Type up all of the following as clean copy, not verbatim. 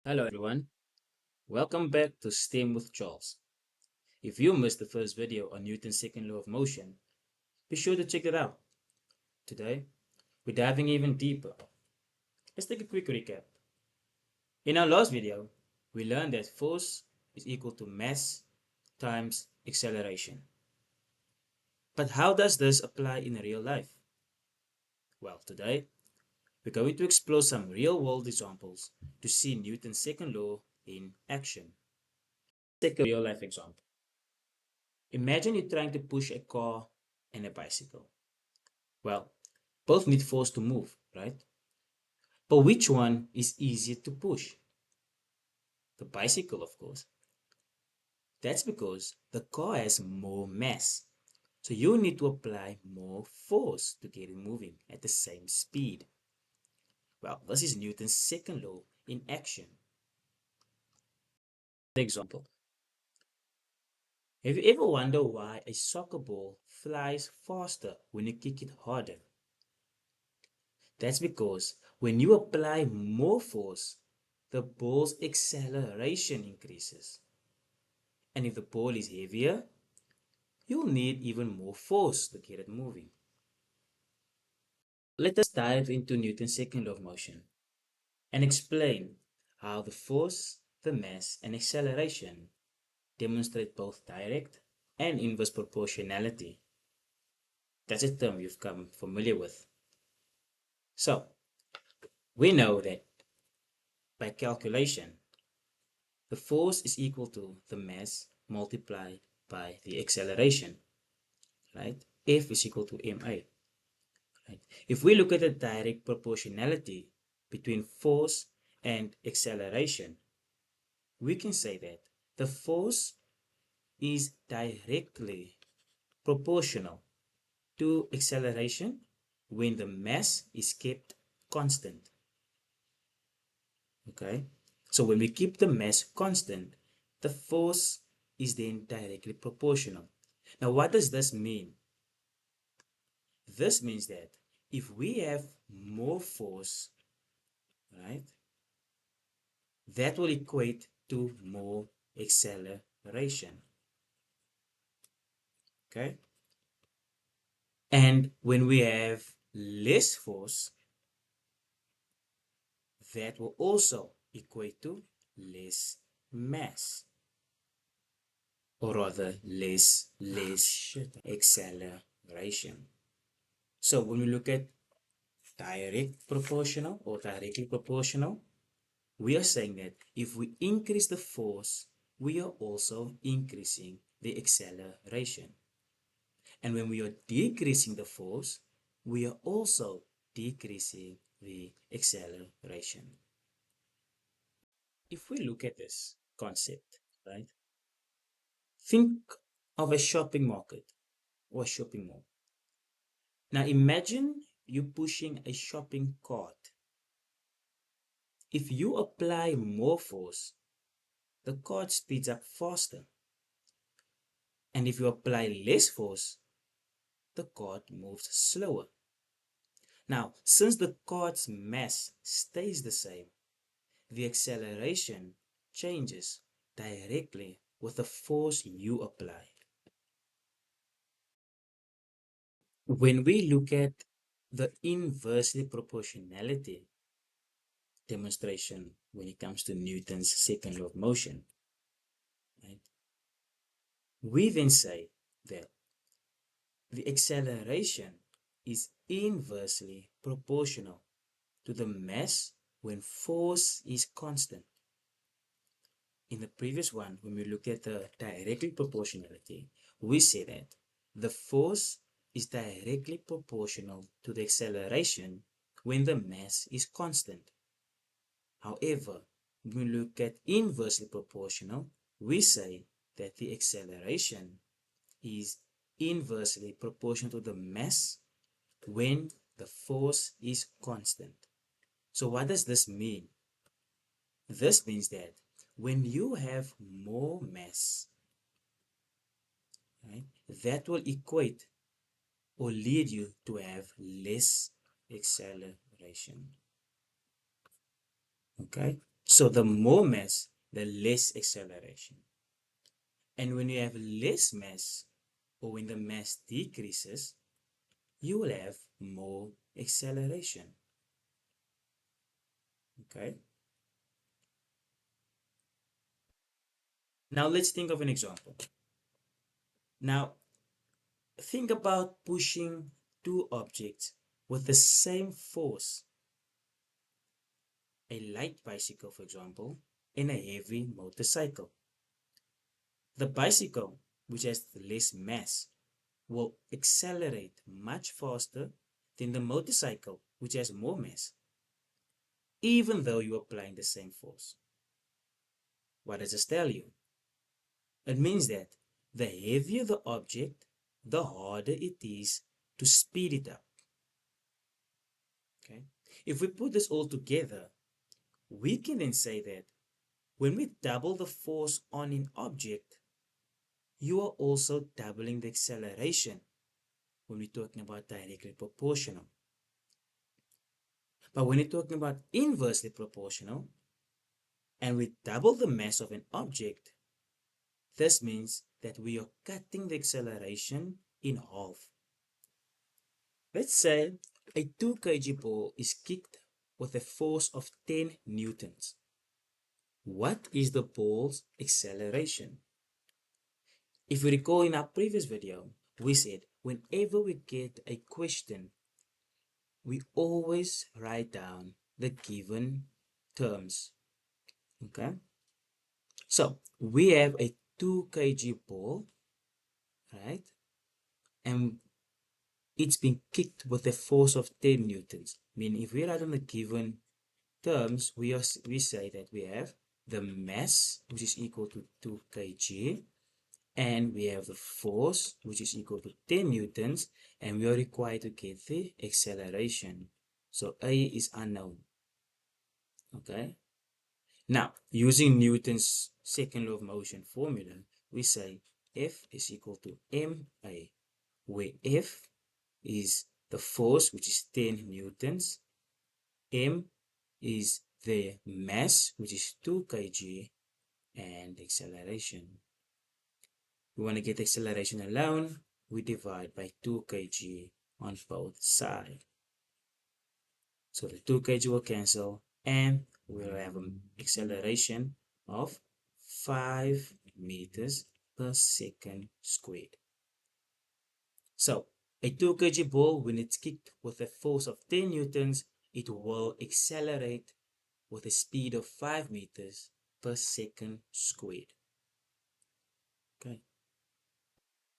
Hello everyone, welcome back to STEM with Charles. If you missed the first video on Newton's second law of motion, be sure to check it out. Today, we're diving even deeper. Let's take a quick recap. In our last video, we learned that force is equal to mass times acceleration. But how does this apply in real life? Well, today, we're going to explore some real-world examples to see Newton's second law in action. Take a real-life example. Imagine you're trying to push a car and a bicycle. Well, both need force to move, right? But which one is easier to push? The bicycle, of course. That's because the car has more mass. So you need to apply more force to get it moving at the same speed. Well, this is Newton's second law in action. Example. Have you ever wondered why a soccer ball flies faster when you kick it harder? That's because when you apply more force, the ball's acceleration increases. And if the ball is heavier, you'll need even more force to get it moving. Let us dive into Newton's second law of motion and explain how the force, the mass, and acceleration demonstrate both direct and inverse proportionality. That's a term you've come familiar with. So, we know that by calculation, the force is equal to the mass multiplied by the acceleration, right? F is equal to ma, right? If we look at the direct proportionality between force and acceleration, we can say that the force is directly proportional to acceleration when the mass is kept constant. Okay, so when we keep the mass constant, the force is then directly proportional. Now, what does this mean? This means that if we have more force, right, that will equate to more acceleration. Okay, and when we have less force, that will also equate to less mass, or rather less acceleration. So when we look at direct proportional or directly proportional, we are saying that if we increase the force, we are also increasing the acceleration. And when we are decreasing the force, we are also decreasing the acceleration. If we look at this concept, right, think of a shopping market or a shopping mall. Now imagine you pushing a shopping cart. If you apply more force, the cart speeds up faster. And if you apply less force, the cart moves slower. Now, since the cart's mass stays the same, the acceleration changes directly with the force you apply. When we look at the inversely proportionality demonstration when it comes to Newton's second law of motion, right, we then say that the acceleration is inversely proportional to the mass when force is constant. In the previous one, when we look at the directly proportionality, we say that the force is directly proportional to the acceleration when the mass is constant. However, when we look at inversely proportional, we say that the acceleration is inversely proportional to the mass when the force is constant. So what does this mean? This means that when you have more mass, right, that will equate or lead you to have less acceleration. Okay, So the more mass, the less acceleration. And when you have less mass, or when the mass decreases, you will have more acceleration. Okay? Now let's think of an example. Now, think about pushing two objects with the same force. A light bicycle, for example, and a heavy motorcycle. The bicycle, which has less mass, will accelerate much faster than the motorcycle, which has more mass, even though you're applying the same force. What does this tell you? It means that the heavier the object, the harder it is to speed it up. Okay? If we put this all together, we can then say that when we double the force on an object, you are also doubling the acceleration when we're talking about directly proportional. But when you're talking about inversely proportional, and we double the mass of an object, this means that we are cutting the acceleration in half. Let's say a 2 kg ball is kicked with a force of 10 newtons. What is the ball's acceleration? If we recall in our previous video, we said whenever we get a question, we always write down the given terms. Okay? So we have a 2 kg ball, right? And it's been kicked with a force of 10 newtons. Meaning if we write on the given terms, we say that we have the mass, which is equal to 2 kg, and we have the force, which is equal to 10 newtons, and we are required to get the acceleration. So A is unknown. Okay? Now, using Newton's second law of motion formula, we say F is equal to ma, where F is the force, which is 10 newtons, m is the mass, which is 2 kg, and acceleration. We want to get acceleration alone, we divide by 2 kg on both sides. So the 2 kg will cancel, and we'll have an acceleration of 5 meters per second squared. So a 2 kg ball, when it's kicked with a force of 10 newtons, it will accelerate with a speed of 5 meters per second squared. Okay.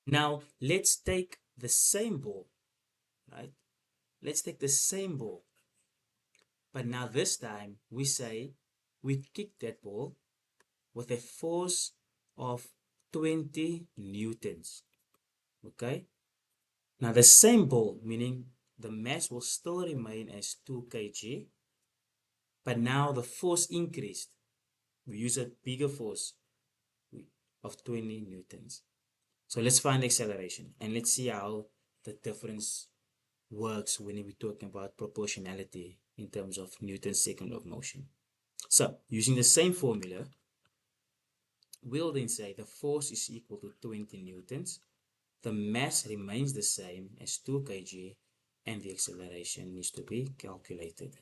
Now let's take the same ball, right? Let's take the same ball, but now this time we say we kick that ball with a force of 20 newtons. Okay. Now the same ball, meaning the mass will still remain as 2 kg, but now the force increased. We use a bigger force of 20 newtons. So let's find the acceleration and let's see how the difference works when we're talking about proportionality in terms of Newton's second law of motion. So using the same formula, we'll then say the force is equal to 20 newtons, the mass remains the same as 2 kg, and the acceleration needs to be calculated.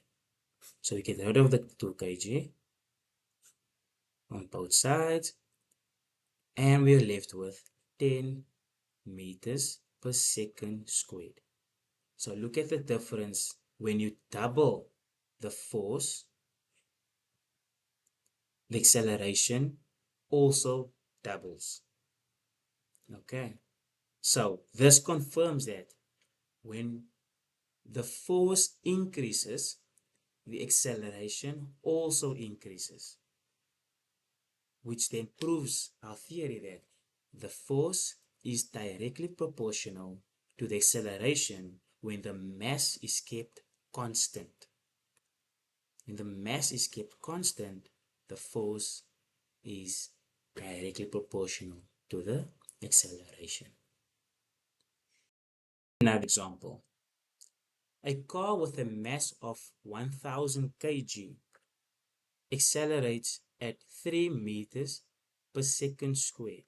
So we get rid of the 2 kg on both sides, and we're left with 10 meters per second squared. So look at the difference when you double the force, the acceleration also doubles. Okay, so this confirms that when the force increases, the acceleration also increases, which then proves our theory that the force is directly proportional to the acceleration when the mass is kept constant. When the mass is kept constant, the force is directly proportional to the acceleration. Another example. A car with a mass of 1000 kg accelerates at 3 meters per second squared.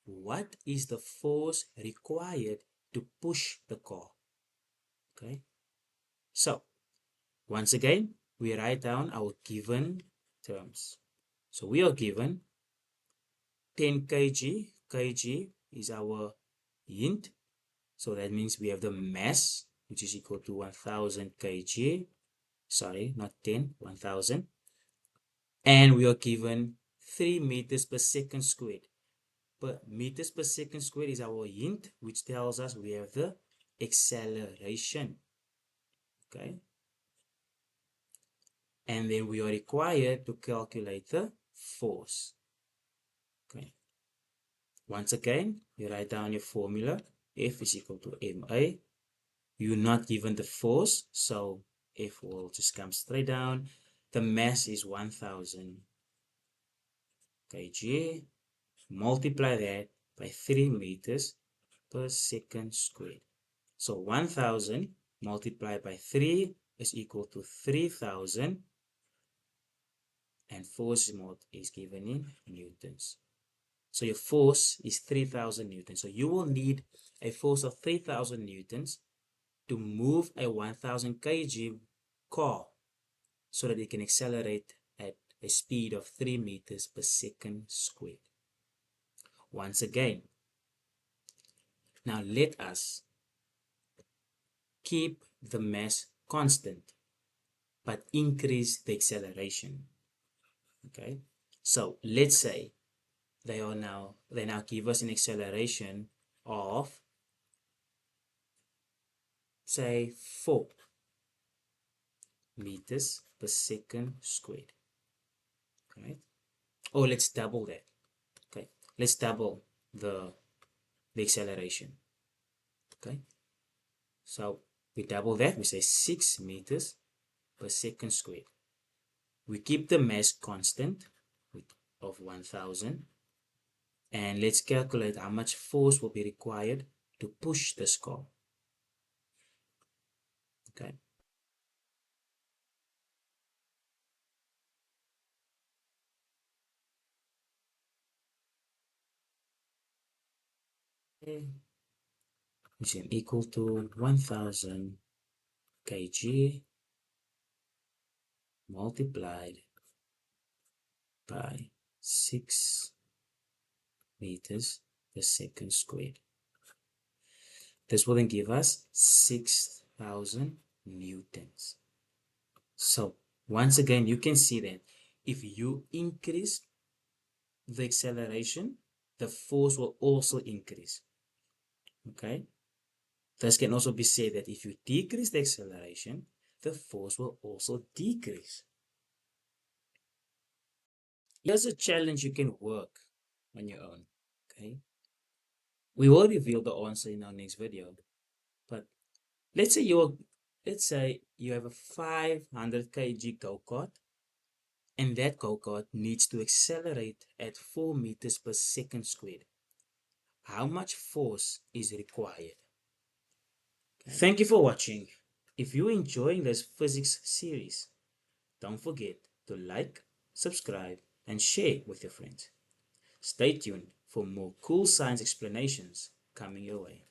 What is the force required to push the car? Okay, so once again, we write down our given terms. So we are given 10 kg. Kg is our hint. So that means we have the mass, which is equal to 1000 kg. Sorry, not 10, 1000. And we are given 3 meters per second squared. But meters per second squared is our hint, which tells us we have the acceleration. Okay. And then we are required to calculate the force. Okay. Once again, you write down your formula. F is equal to ma. You're not given the force, so F will just come straight down. The mass is 1000 kg. Multiply that by 3 meters per second squared. So 1000 multiplied by 3 is equal to 3000, and force mod is given in newtons. So your force is 3000 newtons. So you will need a force of 3000 newtons to move a 1000 kg car so that it can accelerate at a speed of 3 meters per second squared. Once again, now let us keep the mass constant but increase the acceleration. Okay, so let's say they now give us an acceleration of, say, 4 meters per second squared. Right? Or let's double that. Okay, let's double the acceleration. Okay, so we double that, we say 6 meters per second squared. We keep the mass constant of 1000, and let's calculate how much force will be required to push this car. Okay, which is equal to 1000 kg multiplied by 6 meters per second squared. This will then give us 6000 newtons. So once again, you can see that if you increase the acceleration, the force will also increase. Okay, this can also be said that if you decrease the acceleration, the force will also decrease. Here's a challenge you can work on your own. Okay, we will reveal the answer in our next video, but let's say you have a 500 kg go-kart, and that go-kart needs to accelerate at 4 meters per second squared. How much force is required? Thank you for watching. If you're enjoying this physics series, don't forget to like, subscribe, and share with your friends. Stay tuned for more cool science explanations coming your way.